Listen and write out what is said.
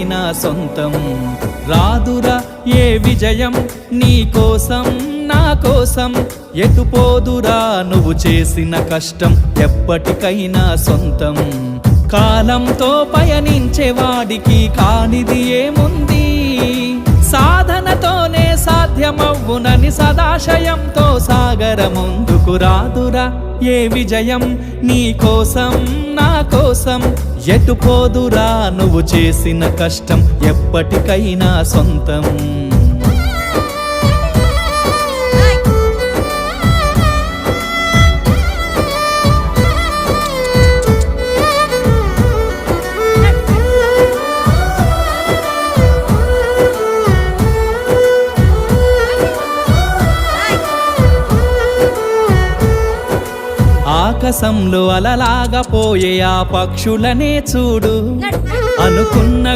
ఎప్పటికైనా సొంతం. రాదురా ఏ విజయం నీ కోసం నా కోసం, ఎటుపోదురా నువ్వు చేసిన కష్టం ఎప్పటికైనా సొంతం. కాలంతో పయనించేవాడికి కానిది ఏముంది, సాధనతోనే సాధ్యమవ్వునని సదాశయంతో సాగర ముందుకు. రాదురా ఏ విజయం నీ కోసం నా కోసం, ఎటుపోదురా నువ్వు చేసిన కష్టం ఎప్పటికైనా సొంతం. ఆకాశంలో అలలాగా పోయే ఆ పక్షులనే చూడు, అనుకున్న